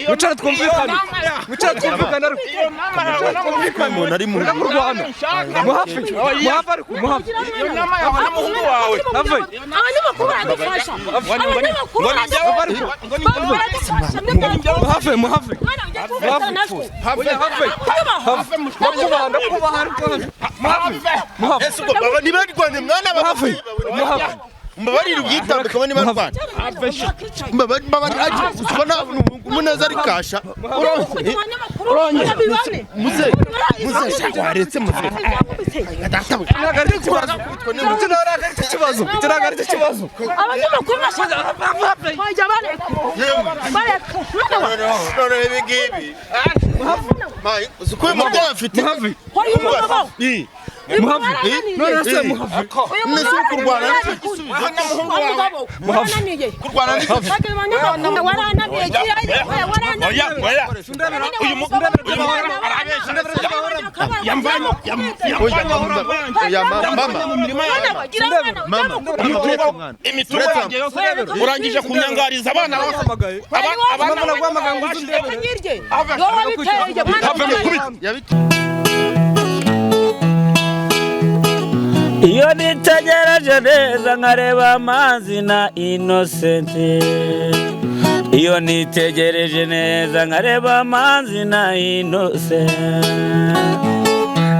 Wicara twumvikana umuntu ari mu Rwanda muhafi ariko muhafi iyo nama yawe n'umuhungu wawe abanyamakuru baradufasha muhafi mbabarira ubwitambe kabone barwana mbabarira ubona umuneza ari kasha muze waretse muze ikibazo abanyamakuru bashaka bajya ibi uzikuye mu byo bafite urangije kunyangariza abana iyo nitegereje neza nkareba amazi na Innocent iyo nitegereje neza nkareba amazi na Innocent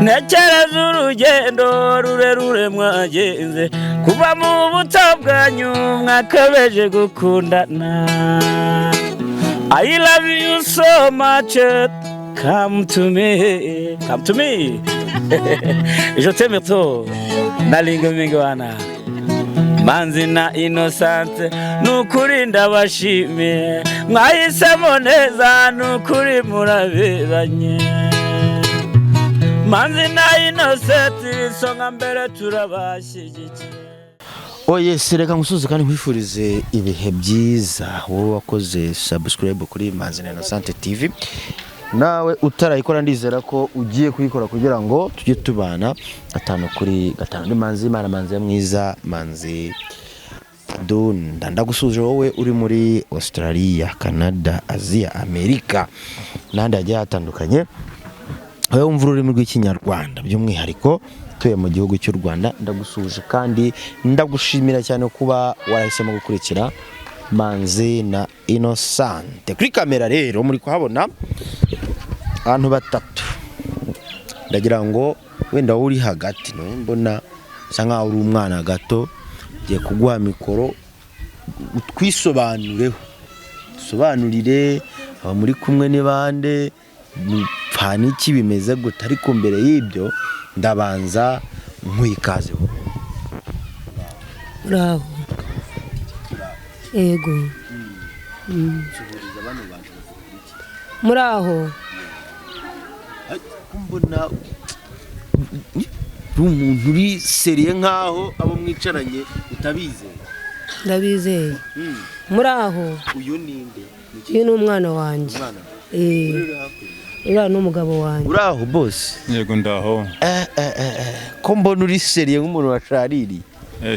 ntekereza urugendo rurerure mwagenze kuva mu buto bwanyu mwakabeje gukundana I love you so much come to me je t'aime trop nalinga mingi wana Manzi na Innocent nukuri ndabashimiye mwahisemo neza nukuri muraberanye Manzi na Innocent songa mbere turabashyigikiye yes reka ngusuze kandi nkwifurize ibihe byiza wowe wakoze subscribe kuri Manzi na Innocent TV nawe utarayikora ndizera ko ugiye kuyikora kugira ngo tujye tubana 5 ni Manzi Manzi ya mwiza Manzi ndagusuje wowe uri muri Australia, Canada, Asia, America nandi agiye hatandukanye wowe umva ururimi rw'ikinyarwanda by'umwihariko tuye mu gihugu cy'u Rwanda ndagusuje kandi ndagushimira cyane kuba warahisemo gukurikira Manzi na Innocent kuri kamera rero muri kuhabona abantu batatu ndagira ngo wenda uri hagati no mbona sanga uri umwana gato giye kuguha mikoro twisobanureho sobanurire aba muri kumwe ne bande pfana iki bimeze gute ariko mbere y'ibyo ndabanza nkwikaze bravo ego muraho kumbona umuntu uri seriye nkaho abo mwicaranye utabizeye ndabizeye muraho uyu ninde uyu ni umwana wanjye uriya n'umugabo wanjye uraho boss yego ndaho ko mbona uri seriye nk'umuntu washariri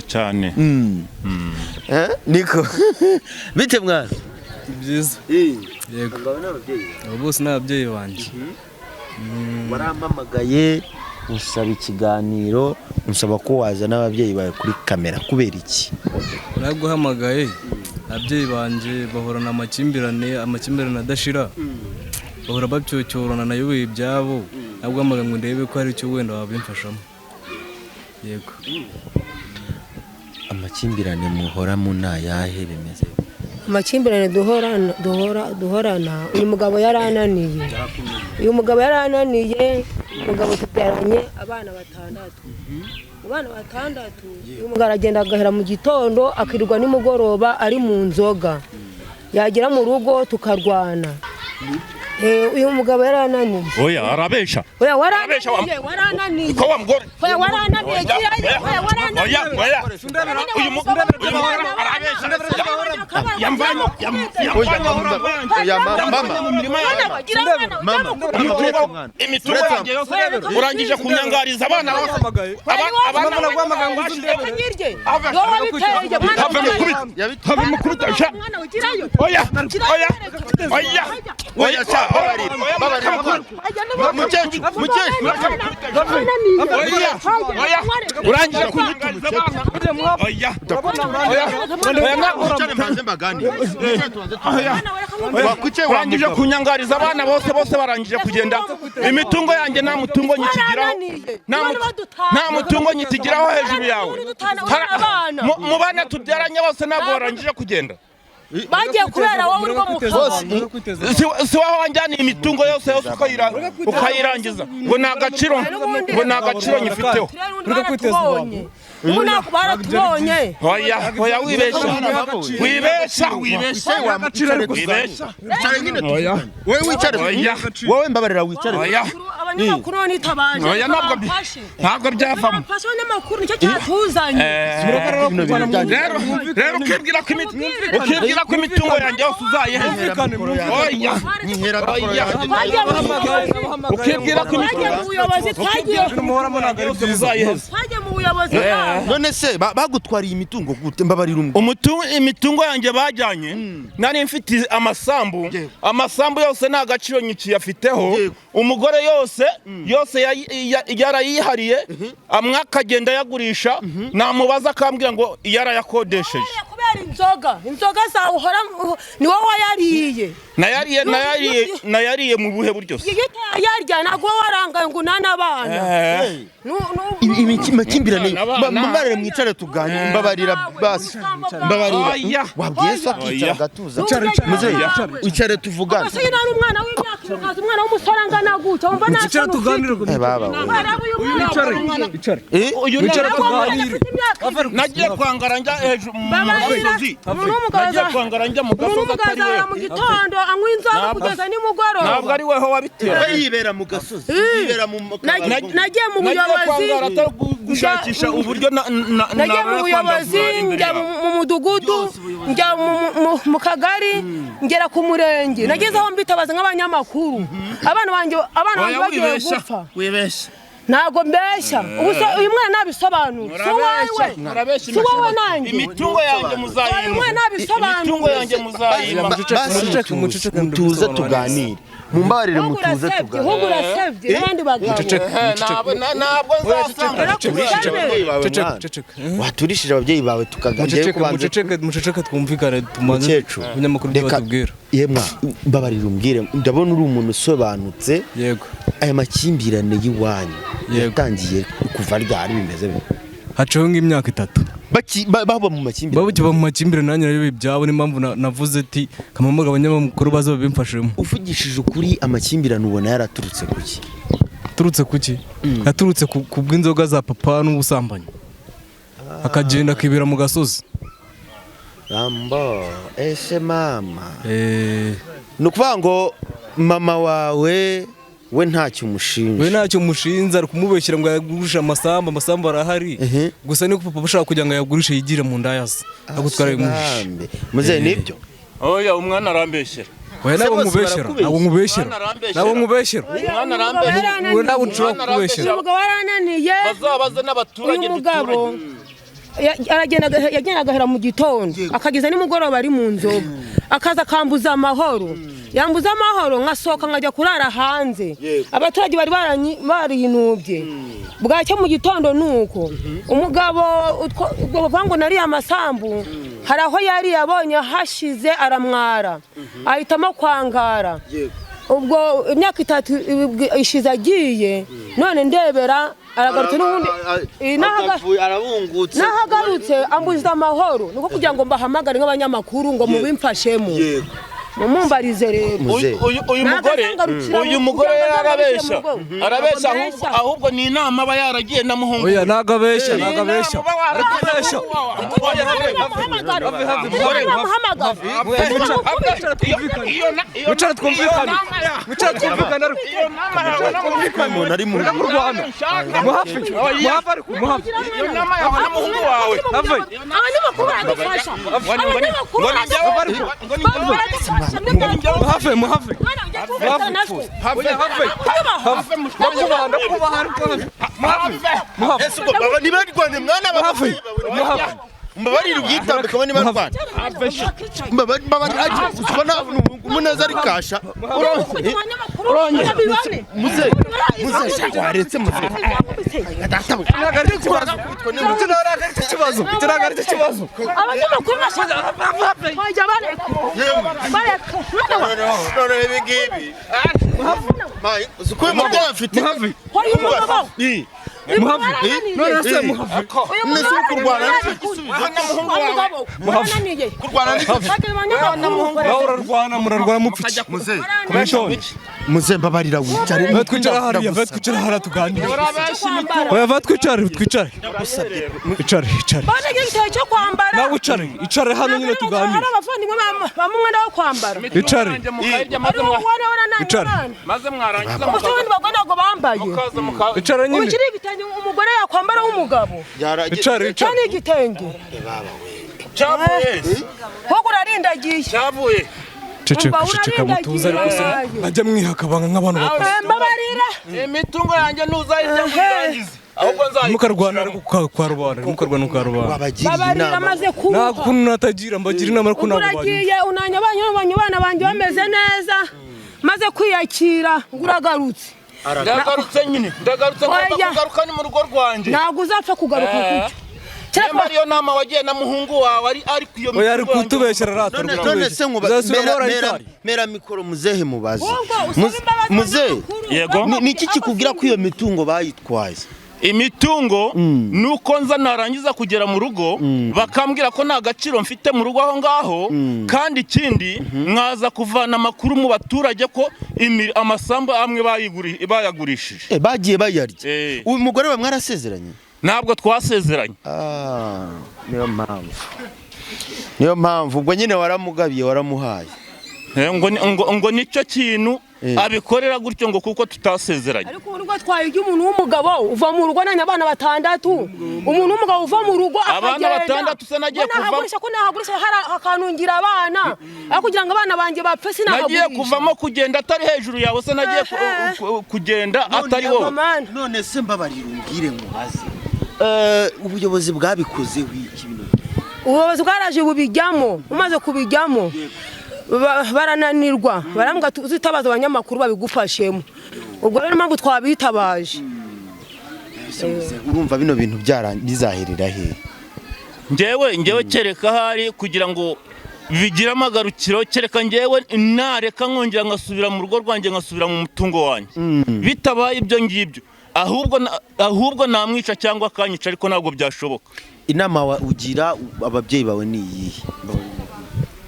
cyane niko bite mwana byiza yego abo bose n'ababyeyi banjye warampamagaye usaba ikiganiro usaba ko waza n'ababyeyi bawe kuri kamera kubera iki naguhamagaye ababyeyi banjye bahorana amakimbirane adashira bahora babyocyorana nayo ibyabo naguhamagaye ngo ndebe ko hari icyo wenda wabimfashamo yego amakimbirane muhora mu nayahe bimeze amakimbirane duhorana uyu mugabo yarananiye umugabo tubyaranye abana 6 uyu mugabo aragenda agahera mu gitondo akirirwa nimugoroba ari mu nzoga yagera mu rugo tukarwana uyu mugabo yarananiye. Oya arabesha. Oya warananiye. Ko wa mugore. Oya warananiye. Oya warananiye. Oya. Uyu mugabo arabesha. Yamvanye. Mama. Imitungo yanjye yose urangije kunyangariza abana bose. Abana bagwamaga ngo uzundebe. Have mukubita. Oya. Urangije kunyangariza urangije kunyangariza abana bose barangije kugenda. Imitungo yanjye nta mutungo nyikigiraho, nta mutungo nyikigiraho hejuru yawe. Mu bana tubyaranye bose ntabwo barangije kugenda. Bagiye kubera wowe urwo mukazi si waho wanjyana imitungo yose ukayirangiza ngo nta gaciro nyifiteho. ubu nako baratubonye. Oya wibesha wowe wicare wowe mbabarira wicare. Abanyamakuru none itabanje. Oya ntabwo byavamo. Abanyamakuru nicyo cyatuzanye. Rero ukibwira ko imitungo yanjye yose uzayiheza. Oya ukibwira ko none se bagutwariye imitungo gute mbabarira imitungo yanjye bajyanye nari mfite amasambu yose nta gaciro nyiki yafiteho. Umugore yose yarayihariye amwe akagenda yagurisha namubaza akambwira ngo yarayakodesheje. Inzoga zawe uhora ni wowe wayariye. Nayariye mu buhe buryo se? Yarya ntabwo warangaye ngo unana abana. Makimbirane mbabarira mwicare tuganire mbabarira basi mbabarira. Wabwiye se akicara gatuza wicare tuvugane. Ese yari umwana w'imyaka umwana w'umusore angana gutya umva nta wicare tuganire wicare tuganire. Nagiye kwangara njya hejuru mu gasozi. Nagiye kwangara njya mu gasozi atari we. Mu gitondo anywa inzoga kugeza nimugoroba. Ntabwo ari weho wabitera. Yibera mu gasozi. Yibera mu nagiye mu buyobozi gushakisha uburyo nagiye mu buyobozi njya mu mudugudu njya mu kagari ngera ku murenge. Nageze aho mbitabaza nk'abanyamakuru. Abana banjye bagiye gupfa. Wibesha ntago mbeshya. Uyu mwana nabisobanura. Si wowe nanjye. Imitungo yanjye muzayima. Tuze tuganire. Mumbarire mutuze tuganire. Ahubwo urasebye n'abandi bagabo. Ntabwo nzasanga. Waturishije ababyeyi bawe tukaganira kubanza. Muceceke twumvikane tumanze abanyamakuru batubwira. Yemwa mbabarira umbwire ndabona uri umuntu usobanutse. Yego. Aya makimbirane y'iwanyu yatangiye kuva ryari bimeze bite? Haceho nk'imyaka 3. Baba mu makimbirane nanjye rero ibyabo n'impamvu navuze ati kamamuga abanyamakuru bazo bimfashemo. Uvugishije ukuri amakimbirane ubona yaraturutse kuki? Turutse kuki? Yaturutse ku bw'inzoga za papa n'ubusambanyi. Akagenda akibera mu gasozi. Rambo ese mama. Nukuvuga ngo mama wawe we ntacyo umushinja. Ari kumubeshyira ngo yagurisha amasambu arahari. Gusa niko papa bashaka kugira ngo yagurishe yigire mu nda yase. Agutwara umushi. Muze nibyo. Oya umwana arambeshyera. Oya nabo nkubeshyera. Umwana arambeshyera. We nabo nshobora kubeshyera. Umugabo warananiye. Bazabaze n'abaturage duturanye. Yagenda agahera mu gitondo akageza nimugoroba ari mu nzoga akaza kambuza amahoro. Yambuza amahoro ngasohoka ngajya kurara hanze. Abaturage bari bariyinubye. Bwacyo mu gitondo nuko umugabo bavango nari amasambu haraho yari yabonye hashize aramwara ahitamo kwangara. Ubwo imyaka 3 ishize agiye none ndebera aragarutse n'ubundi nahagarutse ambuza amahoro nuko kugira ngo mbahamagare nk'abanyamakuru ngo mubimfashemo. mumumbarize rero uyu mugore arabesha ahubwo ni inama aba yaragiye na muhungu. Oya nagabesha Mucara twumvikana umuntu ari mu Rwanda muhafi iyo nama yawe na muhungu wawe abanyamakuru baradufasha muhafi mbabarira ubwitambe kabone barwana mbabarira ubona umuneza ari kasha muze waretse muze abanyamakuru bashaka kwajya none ibi ngibi uzikuye mu byo bafite nese kurwana murarwana mupfiki muze mbabarira wicare twicara hariya tuganire oya va twicare nawe icare hano nyine tuganire maze mwarangiza icare nyine umugore yakwambara w'umugabo icare cyane igitenge cyavuye wowe urarindagiye cyavuye ceceka mutuza ariko se najya mwihakabanga nk'abantu bakuze mbabarira imitungo yanjye ntuzayijya murangiza ahubwo mukarwana kwa rubanda babarira maze kuba nta kuntu natagira mbagira inama ariko ntabwo uragiye unanya abana banjye bameze neza maze kwiyakira uragarutse ndagarutse ngomba kugaruka ni mu rugo rwanjye ntabwo uzapfa kugaruka kucyo Nyamara iyo nama wagiye na muhungu wawe ari kuyo oya ari kutubeshyera rata none se mera mikoro muzehe mubaze muzehe yego niki kikubwira ko iyo mitungo bayitwaye imitungo nuko nza narangiza kugera mu rugo bakambwira ko nta gaciro mfite mu rugo aho ngaho kandi ikindi mwaza kuvana amakuru mu baturage ko amasambu amwe bayagurishije bagiye bayarya uyu mugore we mwarasezeranye ntabwo twasezeranye niyo mpamvu ubwo nyine waramugabiye waramuhaye ngo nicyo kintu abikorera gutyo ngo kuko tutasezeranye ariko urugo twayiga umuntu w'umugabo uva mu rugo nanya abana 6 umuntu w'umugabo uva mu rugo abana 6 se nagiye kuva ko nahagurisha hakanungira abana kugira ngo abana banjye bapfe sinahagurisha nagiye kuvamo kugenda atari hejuru yawe se nagiye kugenda atari wowe none se mbabarira umbwire muhaze ubuyobozi bwabikoze wiki bino ubuyobozi bwaraje bubijyamo umaze kubijyamo barananirwa barambwa uzitabaza abanyamakuru babigufashemo ubwo rero mpamvu twabitabaje urumva bino bintu bizahirira he njyewe kereka hari kugira ngo bigira amagarukiro kereka njyewe nareka nkongera ngasubira mu rugo rwanjye ngasubira mu mutungo wanjye bitabaye ibyo ngibyo ahubwo namwica cyangwa akanyica ariko ntabwo byashoboka inama ugira ababyeyi bawe ni iyihe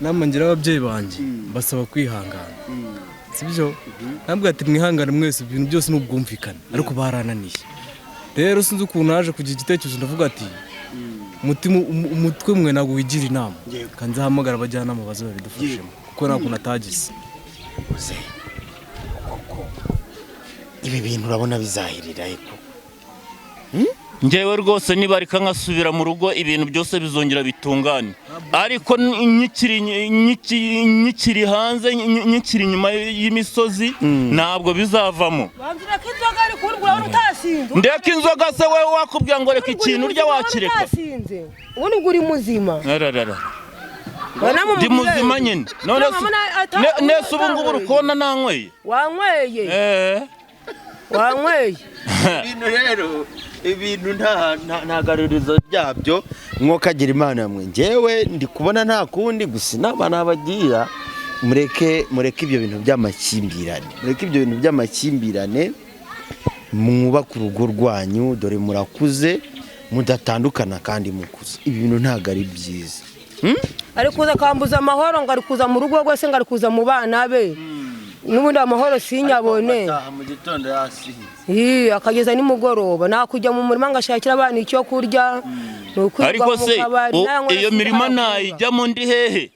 nama ngira ababyeyi banjye basaba kwihangana sibyo ntabwo ati mwihangane mwese ibintu byose n'ubwumvikane ariko barananiye rero sinzi ukuntu naje kugira igitekerezo ndavuga ati umutwe mwe ntabwo wigira inama kandi nzahamagara abajyanama baze babidufashemo kuko ntabwo natagize ibi bintu urabona bizahirira he njyewe rwose nibarika nkasubira mu rugo ibintu byose bizongera bitungane ariko nyikiri hanze nyikiri inyuma y'imisozi ntabwo bizavamo ndeka inzoga se wowe wakubwira ngo reka ikintu urya wakireka ubundi uri muzima ndi muzima nyine nese ubu ngubu uri kubona nanyweye wanyweye ibintu rero ibintu nta garurizo ryabyo mwokagira imana yamwe njyewe ndi kubona nta kundi gusa inama nabagira mureke ibyo bintu by'amakimbirane mwubake urugo rwanyu dore murakuze mudatandukana kandi mukuze ibi bintu ntabwo ari byiza ari kuza akambuza amahoro ngo ari kuza mu rugo rwese ngo ari kuza mu bana be n'ubundi amahoro sinyabone mu gitondo yasize akageza nimugoroba nakujya mu murima ngashakira abana icyo kurya ariko se iyo mirima nayijyamo ndi hehe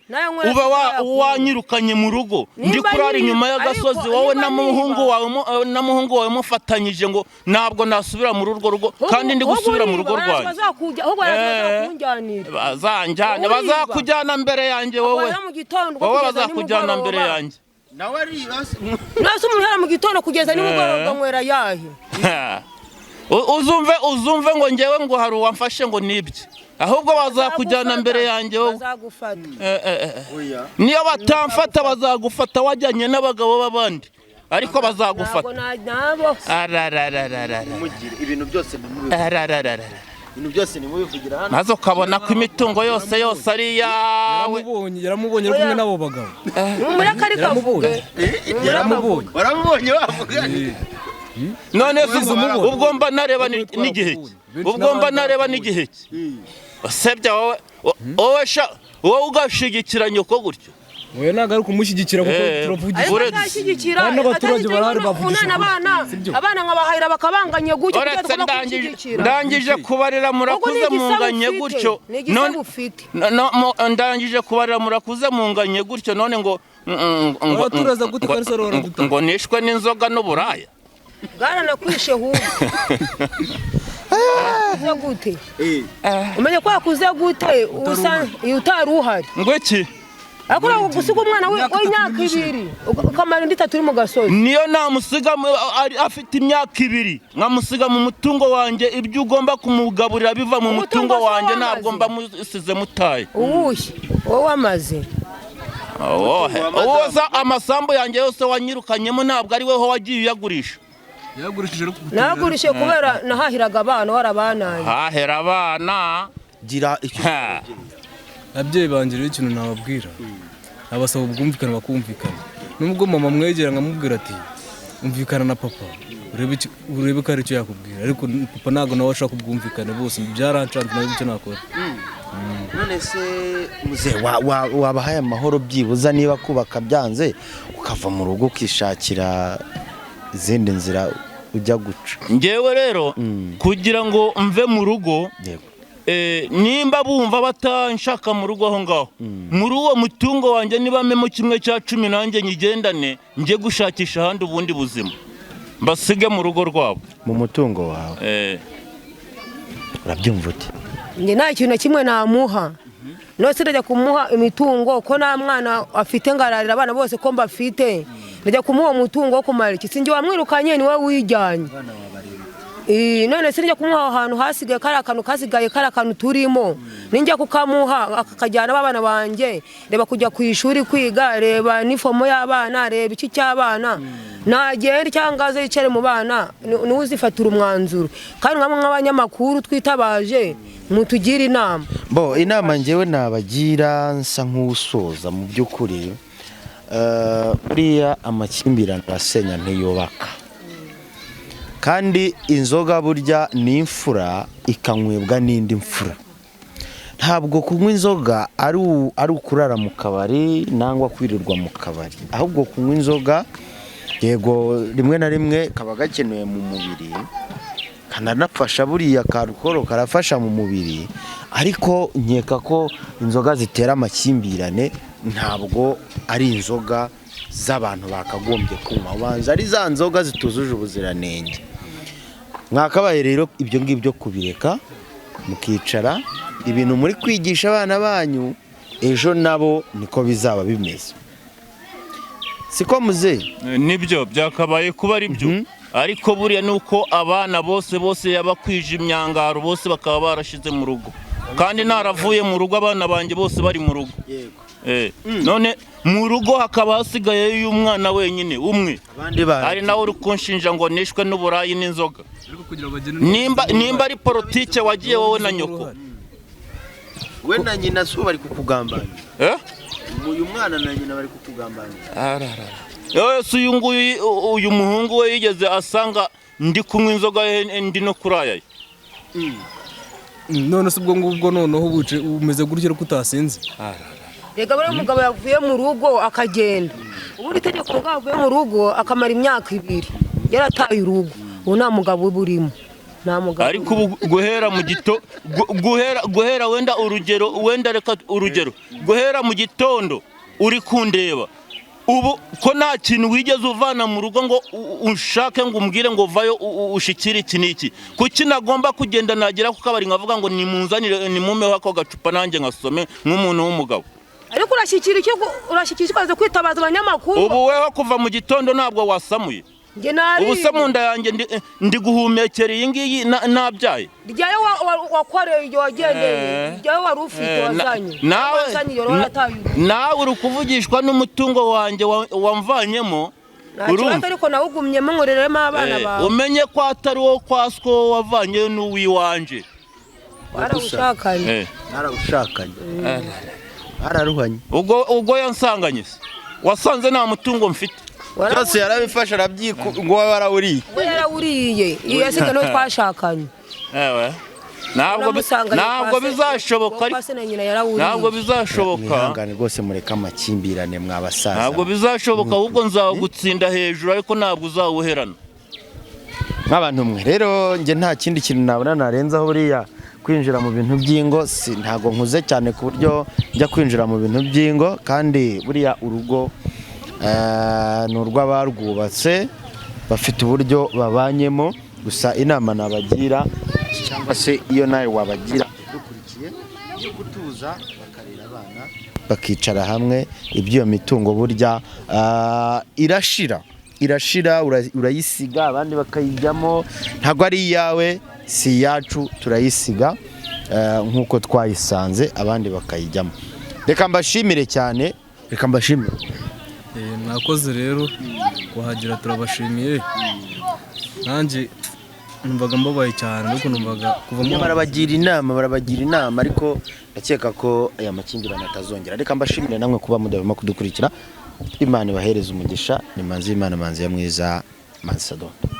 uba wanyirukanye mu rugo ndi kurara inyuma y'agasozi wowe n'umuhungu wawe mufatanyije ngo ntabwo nasubira muri urwo rugo kandi ndi gusubira mu rugo rwanjye bazakujyana mbere yanjye wowe bazakujyana mbere yanjye nawe ari nase umuntu hera mu gitondo kugeza nimugoroba nywera yahe uzumve ngo ngewe ngo hari uwamfashe ngo nibye ahubwo bazakujyana mbere yanjye wowe niyo batamfata bazagufata wajyanye n'abagabo b'abandi ariko bazagufata ibintu byose nimubivugira hano maze ukabona ko imitungo yose ari iyawe yaramubonye ari kumwe n'abo bagabo waramubonye wavuga none ubwo mba nareba n'igihe usebye wowe ugashigikira nyoko gutyo wowe ntabwo ari ukumushyigikira kuko turavugisha n'abaturage barahari bavugisha abana nkabahahira bakabanganye gutyo ndangije kubarira murakuze munganye gutyo ndangije kubarira murakuze munganye gutyo none ngo ngo nishwe n'inzoga n'uburaya bwaranakwishe hubwo uza gute umenye ko yakuze gute utari uhari ngo iki akora gusiga umwana w'imyaka 2 ukamara indi 3 uri mu gasozi niyo namusiga afite imyaka 2 nkamusiga mu mutungo wanjye ibyo ugomba kumugaburira biva mu mutungo wanjye ntabwo mba musize mutaye ubushye wowe amaze woza amasambu yanjye yose wanyirukanyemo ntabwo ari weho wagiye uyagurisha nagurishe kubera nahahiraga abana warabanaye hahera abana gira icyo abyeyi banjye rero ikintu nababwira abasaba ubwumvikane bakumvikana nubwo mama mwegera nkamubwira ati umvikana na papa urebe ko ari icyo yakubwira ariko papa ntabwo nawe ashaka ubwumvikane bose byarancanze nawe icyo nakora none se muze wabahaye amahoro byibuza niba kubaka byanze ukava mu rugo ukishakira izindi nzira ujya guca ngewe rero kugira ngo mve mu rugo nimba bumva batanshaka mu rugo aho ngaho muri uwo mutungo wanjye niba memo 1/10 nanjye nyigendane njye gushakisha ahandi ubundi buzima mbasige mu rugo rwabo mu mutungo wawe urabyumva uti njye nta kintu na kimwe namuha nose ndajya kumuha imitungo ko nta mwana afite ngararira abana bose ko mbafite ndajya kumuha umutungo wo kumara iki sinjye wamwirukanye niwe wijyanye none se njya kumuha ahantu hasigaye kari akantu kasigaye kari akantu turimo ninjya kukamuha akajyana abana banjye reba kujya ku ishuri kwiga reba n'ifomo y'abana reba iki cy'abana nagenda cyangwa ze yicare mu bana niwe uzifatira umwanzuro kandi nk'abanyamakuru twitabaje mutugira inama inama njyewe nabagira nsa nk'usoza mu by'ukuri buriya amakimbirane asenya ntiyubaka kandi inzoga burya ni imfura ikanywebwa n'indi mfura ntabwo kunywa inzoga ari ukurara mu kabari nangwa kwirirwa mu kabari ahubwo kunywa inzoga yego rimwe na rimwe kaba gakenewe mu mubiri kananafasha buriya karukoro karafasha mu mubiri ariko nkeka ko inzoga zitera amakimbirane ntabwo ari inzoga z'abantu bakagombye kunywa ubanza ari za nzoga zitujuje ubuziranenge mwakabaye rero ibyo ngibyo kubireka mukicara ibintu muri kwigisha abana banyu ejo nabo niko bizaba bimeze siko muze nibyo byakabaye kuba ari byo ariko buriya nuko abana bose yabakwije imyangaro bose bakaba barashize mu rugo kandi naravuye mu rugo abana banjye bose bari mu rugo none mu rugo hakaba hasigaye y'umwana wenyine umwe ari nawe uri kunshinja ngo nishwe n'uburayi n'inzoga nimba ari politike wagiye wowe na nyoko we na nyina so bari kukugambanira uyu mwana na nyina bari kukugambanira yose uyu muhungu we yigeze asanga ndi kunywa inzoga ndi no kuraya none se ubwo ngubwo noneho umeze gutyo ariko utasinze. Rega buri umugabo yavuye mu rugo akagenda, ubundi itegeko ngo avuye mu rugo akamara imyaka 2 yarataye urugo, ubu nta mugabo uburimo, nta mugabo. Ariko guhera mu guhera wenda urugero, guhera mu gitondo uri kundeba ubu ko nta kintu wigeze uvana mu rugo ngo ushake ngo umbwire ngo vayo ushikire iki niki, kuki nagomba kugenda nagera ku kabari nkavuga ngo nimunzanire nimumeho ako gacupa nanjye ngasome nk'umuntu w'umugabo. Ariko urashikira kwitabaza abanyamakuru. Ubu weho kuva mu gitondo ntabwo wasamuye. Ubu se mu nda yanjye ndi guhumekera iyi ngiyi nabyaye. Ryayo wakoreye iryo wagendeye, ryayo wari ufite wazanye. Nawe uri kuvugishwa n'umutungo wanjye wamvanyemo. Urumva ariko nawugumyemo ngoreremo abana bawe. Umenye ko atari wo kwasko wavanye n'uwiwanje. Warabushakanye. Narabushakanye. Araruhanye. Ubwo yansanganye se. Wasanze nta mutungo mfite. Cyose yarabifasha ngo warawuriye. Yarawuriye. Iyo yasiga no twashakanye. Ntabwo bizashoboka. Ntabwo bizashoboka. Mwihangane rwose mureka amakimbirane mwabasaza. Ntabwo bizashoboka, ahubwo nzagutsinda hejuru ariko ntabwo uzawuherana. Nk'abantu mwe rero nge nta kindi kintu nabona narenzaho buriya kwinjira mu bintu by'ingo, ntago nkuze cyane ku buryo njya kwinjira mu bintu by'ingo, kandi buriya urugo ni urw'abarwubatse bafite uburyo babanyemo. Gusa inama nabagira cyangwa se iyo nawe wabagira dukurikiye yo gutuza bakarera abana bakicara hamwe, iby'iyo mitungo burya irashira urayisiga abandi bakayijyamo, ntago ari iyawe si yacu turayisiga nk'uko twayisanze abandi bakayijyamo. Reka mbashimire cyane, reka mbashimire. Mwakoze rero kuhagira, turabashimiye. Nanjye numvaga mbabaye cyane ariko numvaga kuvamo barabagira inama ariko ndakeka ko aya makimbirane atazongera. Reka mbashimire namwe kuba mudahwema kudukurikira. Imana ibahereze umugisha. Ni Manzi y'Imana, Manzi ya mwiza, Manzi Sadon.